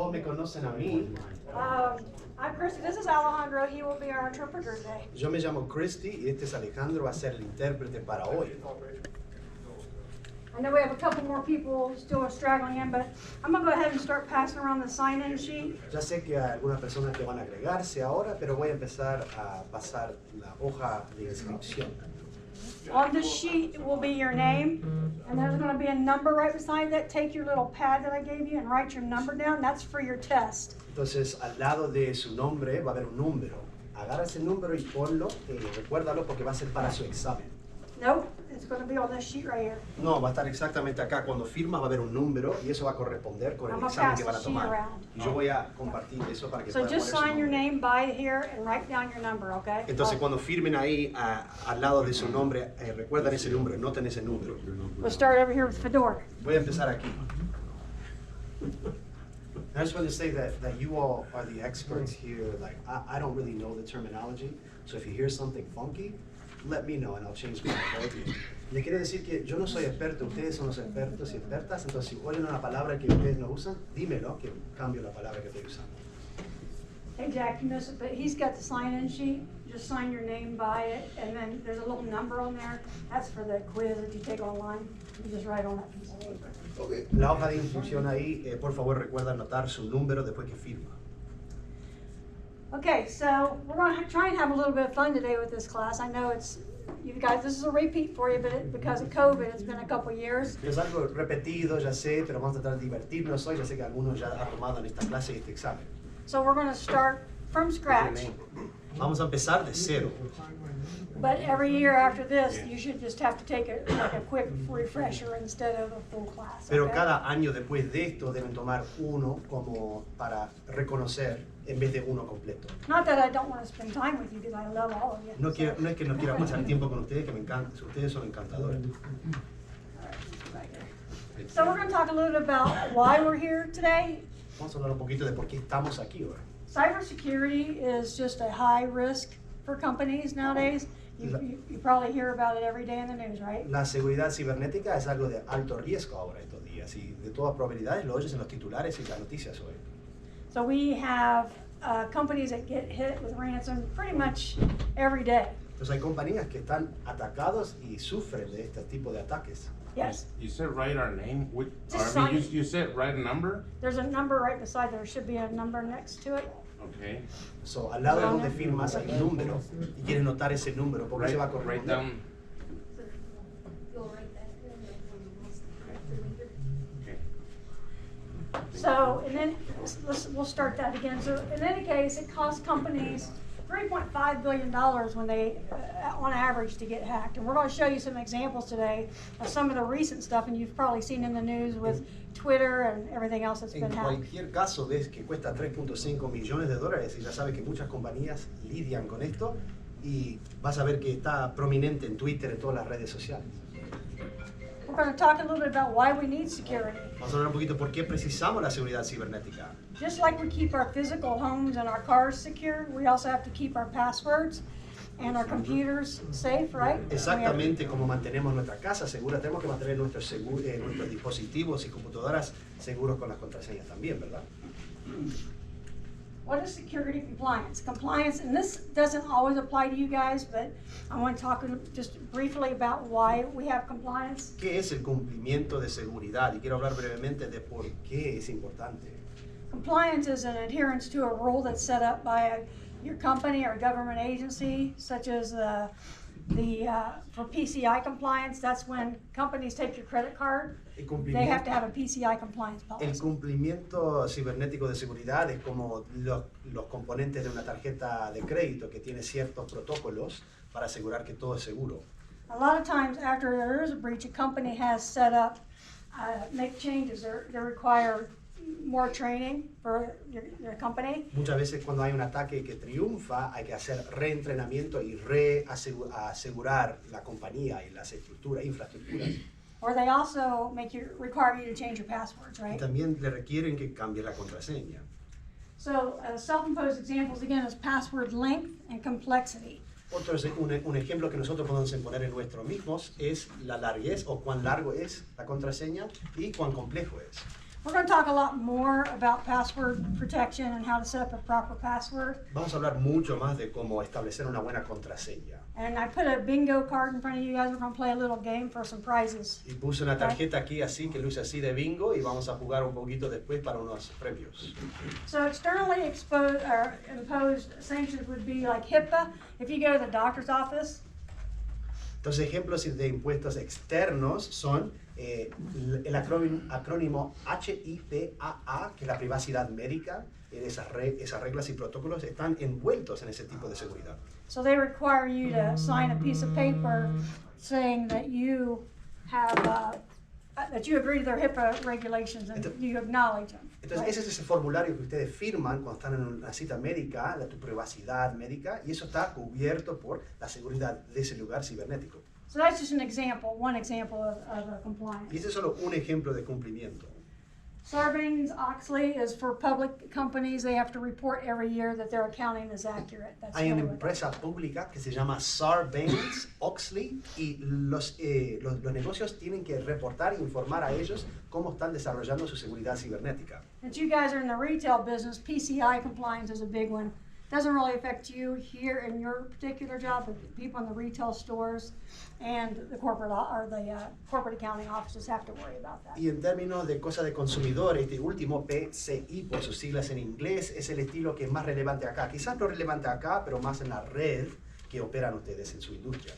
todos me conocen a mí. I'm Christy. This is Alejandro. He will be our interpreter today. Yo me llamo Christy y este es Alejandro, va a ser el intérprete para hoy. I know we have a couple more people still straggling in, but I'm going to go ahead and start passing around the sign-in sheet. Ya sé que hay algunas personas que van a agregarse ahora, pero voy a empezar a pasar la hoja de inscripción. On this sheet will be your name, and there's going to be a number right beside that. Take your little pad that I gave you and write your number down. That's for your test. Entonces, al lado de su nombre va a haber un número. Agarra ese número y ponlo, recuérdalo porque va a ser para su examen. Nope, it's going to be on this sheet right here. No, va a estar exactamente acá. Cuando firma va a haber un número y eso va a corresponder con el examen que van a tomar. Y yo voy a compartir eso para que So puedan just poner su sign your nombre. name by here and write down your number, okay? Entonces, cuando firmen ahí al lado de su nombre, recuerdan ese número, noten ese número. We'll start over here with Fedor. Voy a empezar aquí. I just want to say that you all are the experts here. Like, I don't really know the terminology, so if you hear something funky, let me know and I'll change my code. Le quiero decir que yo no soy experto, ustedes son los expertos y expertas, entonces si oyen una palabra que ustedes no usan, dímelo que cambio la palabra que estoy usando. Hey Jack, you missed it, but he's got the sign-in sheet. Just sign your name by it, and then there's a little number on there. That's for the quiz that you take online. You just write on that piece of paper. Okay. La hoja de inscripción ahí, por favor recuerda anotar su número después que firma. Okay, so we're going to try and have a little bit of fun today with this class. I know it's, you guys, this is a repeat for you, but because of COVID, it's been a couple years. Es algo repetido, ya sé, pero vamos a tratar de divertirnos hoy. Ya sé que algunos ya han tomado en esta clase y este examen. So we're going to start from scratch. Vamos a empezar de cero. But every year after this, you should just have to take a quick refresher instead of a full class. Pero okay? cada año después de esto deben tomar uno como para reconocer en vez de uno completo. Not that I don't want to spend time with you, because I love all of you. No es que no quiera pasar tiempo con ustedes, que me encanta. Ustedes son encantadores. So we're going to talk a little bit about why we're here today. Vamos a hablar un poquito de por qué estamos aquí hoy. Cybersecurity is just a high risk for companies nowadays. You probably hear about it every day in the news, right? La seguridad cibernética es algo de alto riesgo ahora estos días y de todas probabilidades lo oyes en los titulares y las noticias hoy. So we have companies that get hit with ransom pretty much every day. Entonces hay compañías que están atacados y sufren de este tipo de ataques. Yes. You said write our name. Just I mean, sign- you said write a number. There's a number right beside there. Should be a number next to it. Okay. So, al lado de donde firmas hay un número y quieres notar ese número porque se va a Write corresponder. down. Okay. So, and then we'll start that again. So, in any case, it costs companies $3.5 billion when they, on average, to get hacked. And we're going to show you some examples today of some of the recent stuff, and you've probably seen in the news with Twitter and everything else that's En been hacked. cualquier caso ves que cuesta 3.5 millones de dólares y ya sabes que muchas compañías lidian con esto y vas a ver que está prominente en Twitter, en todas las redes sociales. We're going to talk a little bit about why we need security. Vamos a hablar un poquito por qué precisamos la seguridad cibernética. Just like we keep our physical homes and our cars secure, we also have to keep our passwords and our computers safe, right? Exactamente como mantenemos nuestra casa segura, tenemos que mantener nuestros dispositivos y computadoras seguros con las contraseñas también, ¿verdad? What is security compliance? Compliance, and this doesn't always apply to you guys, but I want to talk just briefly about why we have compliance. ¿Qué es el cumplimiento de seguridad? Y quiero hablar brevemente de por qué es importante. Compliance is an adherence to a rule that's set up by your company or government agency, such as for PCI compliance. That's when companies take your credit card. They have to have a PCI compliance El policy. cumplimiento cibernético de seguridad es como los componentes de una tarjeta de crédito que tiene ciertos protocolos para asegurar que todo es seguro. A lot of times after there is a breach, a company has set up, make changes. They require more training for your company. Muchas veces cuando hay un ataque que triunfa hay que hacer reentrenamiento y asegurar la compañía y las infraestructuras. Or they also require you to change your passwords, Y right? también le requieren que cambie la contraseña. So self-imposed examples again is password length and complexity. Un ejemplo que nosotros podemos poner en nuestros mismos es la larguez o cuán largo es la contraseña y cuán complejo es. We're going to talk a lot more about password protection and how to set up a proper password. Vamos a hablar mucho más de cómo establecer una buena contraseña. And I put a bingo card in front of you guys. We're going to play a little game for some prizes. Y puse una tarjeta aquí así, que luce así de bingo, y vamos a jugar un poquito después para unos premios. So externally exposed or imposed sanctions would be like HIPAA. If you go to the doctor's office, Entonces, ejemplos de impuestos externos son el acrónimo HIPAA, que es la privacidad médica. Esas reglas y protocolos están envueltos en ese tipo de seguridad. so they require you to sign a piece of paper saying that you have that you agree to their HIPAA regulations and you acknowledge them. Entonces, right? ese es ese formulario que ustedes firman cuando están en una cita médica, de tu privacidad médica, y eso está cubierto por la seguridad de ese lugar cibernético. So that's just an example, one example of compliance. Y este es solo un ejemplo de cumplimiento. Sarbanes-Oxley is for public companies. They have to report every year that their accounting is accurate. That's Hay una really what empresa pública que se llama Sarbanes-Oxley y los negocios tienen que reportar e informar a ellos cómo están desarrollando su seguridad cibernética. Since you guys are in the retail business, PCI compliance is a big one. Doesn't really affect you here in your particular job, but people in the retail stores and the corporate corporate accounting offices have to worry about that. Y en términos de cosas de consumidores, este último PCI, por sus siglas en inglés, es el estilo que es más relevante acá. Quizás no relevante acá, pero más en la red que operan ustedes en su industria.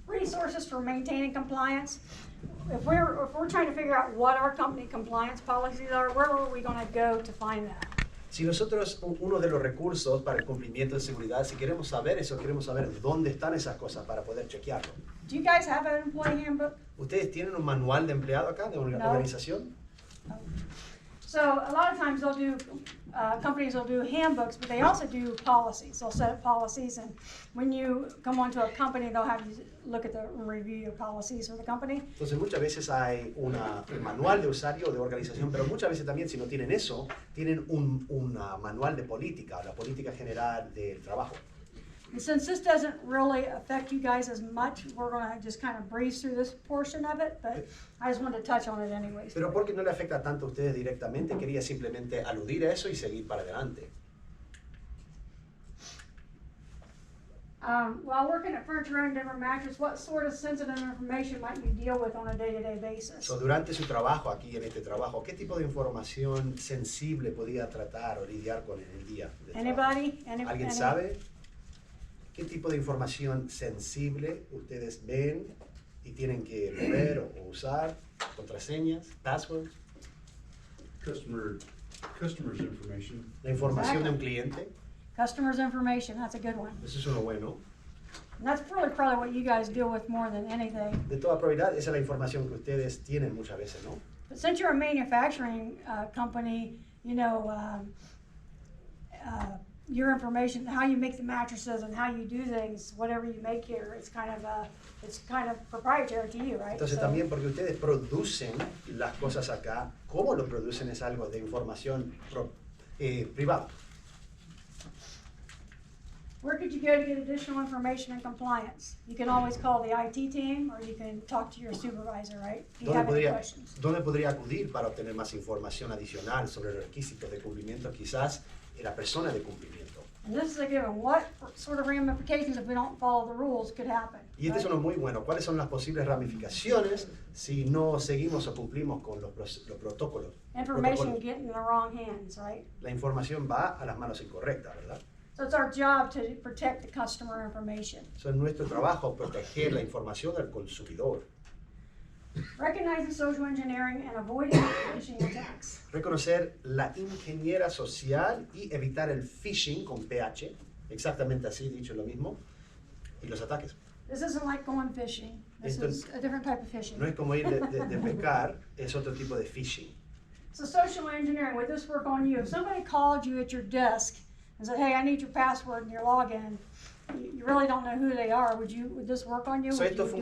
Resources for maintaining compliance. If we're trying to figure out what our company compliance policies are, where are we going to go to find that? Si nosotros, uno de los recursos para el cumplimiento de seguridad, si queremos saber eso, queremos saber dónde están esas cosas para poder chequearlo. Do you guys have an employee handbook? ¿Ustedes tienen un manual de empleado acá, de una No. organización? So a lot of times they'll do, companies will do handbooks, but they also do policies. They'll set up policies, and when you come onto a company, they'll have you look at review your policies for the company. Entonces muchas veces hay un manual de usuario o de organización, pero muchas veces también si no tienen eso, tienen un manual de política, o la política general del trabajo. And since this doesn't really affect you guys as much, we're going to just kind of breeze through this portion of it, but I just wanted to touch on it anyways. Pero porque no le afecta tanto a ustedes directamente, quería simplemente aludir a eso y seguir para adelante. While working at Furniture and Denver Mattress, what sort of sensitive information might you deal with on a day-to-day basis? So, durante su trabajo aquí en este trabajo, ¿qué tipo de información sensible podía tratar o lidiar con en el día de trabajo? Anybody? ¿Alguien sabe qué tipo de información sensible ustedes ven y tienen que mover o usar? Contraseñas, passwords, Customers information. la información de un cliente. Customers' information, that's a good one. Eso es uno bueno. And that's really probably what you guys deal with more than anything. De toda probabilidad, esa es la información que ustedes tienen muchas veces, ¿no? But since you're a manufacturing company, you know, your information, how you make the mattresses and how you do things, whatever you make here, it's kind of proprietary to you, right? Entonces también porque ustedes producen las cosas acá, cómo lo producen es algo de información privada. Where could you go to get additional information and compliance? You can always call the IT team or you can talk to your supervisor, right? If you have any questions. ¿Dónde podría acudir para obtener más información adicional sobre los requisitos de cumplimiento? Quizás la persona de cumplimiento. And this is a given. What sort of ramifications if we don't follow the rules could happen? Y este es right? uno muy bueno. ¿Cuáles son las posibles ramificaciones si no seguimos o cumplimos con los protocolos? Information getting in the wrong hands, right? La información va a las manos incorrectas, ¿verdad? So it's our job to protect the customer information. Eso es nuestro trabajo, proteger la información del consumidor. Recognizing social engineering and avoiding phishing attacks. Reconocer la ingeniera social y evitar el phishing con PH, exactamente así, dicho lo mismo, y los ataques. This isn't like going fishing. This Esto is a different type of fishing. No es como ir de pescar, es otro tipo de phishing. So social engineering, would this work on you? If somebody called you at your desk and said, hey, I need your password and your login, you really don't know who they are, would this work on you? So, Would esto you do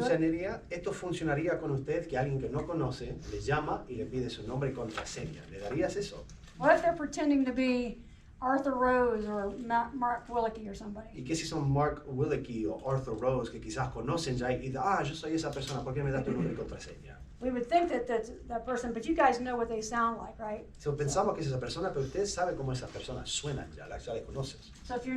it? funcionaría con usted, que alguien que no conoce le llama y le pide su nombre y contraseña. ¿Le darías eso? What if they're pretending to be Arthur Rose or Mark Willicke or somebody? ¿Y qué si son Mark Willicke o Arthur Rose que quizás conocen ya y yo soy esa persona, ¿por qué me das tu nombre y contraseña? we would think that that's that person, but you guys know what they sound like, right? So, pensamos que es esa persona, pero ustedes saben cómo esas personas suenan ya las conoces. So if you're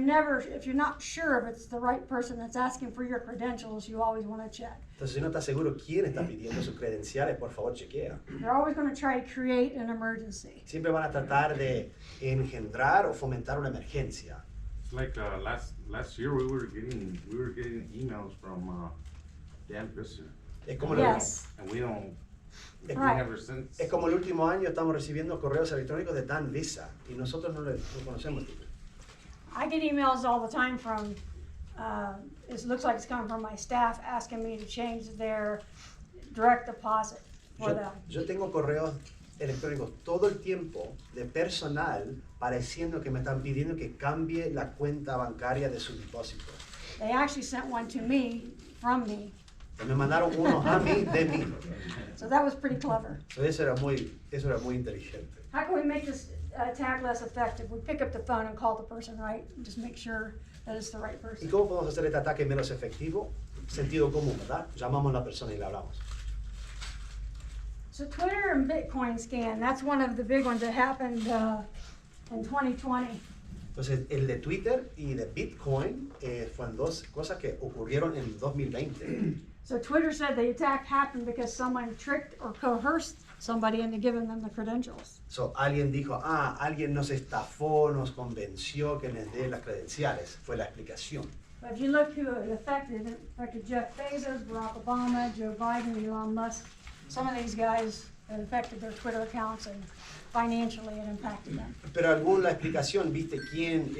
not sure if it's the right person that's asking for your credentials, you always want to check. Entonces, si no está seguro quién está pidiendo sus credenciales, por favor, chequea. They're always going to try to create an emergency. Siempre van a tratar de engendrar o fomentar una emergencia. It's like last year we were getting emails from Dan Visser. Es como, Yes. And we don't. We Right. never since. es como el último año estamos recibiendo correos electrónicos de Dan Visa y nosotros no conocemos. I get emails all the time from, it looks like it's coming from my staff asking me to change their direct deposit for them. Yo tengo correos electrónicos todo el tiempo de personal pareciendo que me están pidiendo que cambie la cuenta bancaria de su depósito. They actually sent one to me, from me, Me mandaron uno a mí de mí. so that was pretty clever. So, eso era muy inteligente. How can we make this attack less effective? We pick up the phone and call the person, right? Just make sure that it's the right ¿Y person. cómo podemos hacer este ataque menos efectivo? Sentido común, ¿verdad? Llamamos a la persona y le hablamos. So Twitter and Bitcoin scan, that's one of the big ones that happened in 2020. Entonces, el de Twitter y de Bitcoin fueron dos cosas que ocurrieron en 2020. So Twitter said the attack happened because someone tricked or coerced somebody into giving them the credentials. So, alguien dijo, alguien nos estafó, nos convenció que les dé las credenciales. Fue la explicación. But if you look who it affected Jeff Bezos, Barack Obama, Joe Biden, Elon Musk. Some of these guys, it affected their Twitter accounts and financially it impacted them. Pero la explicación, ¿viste quién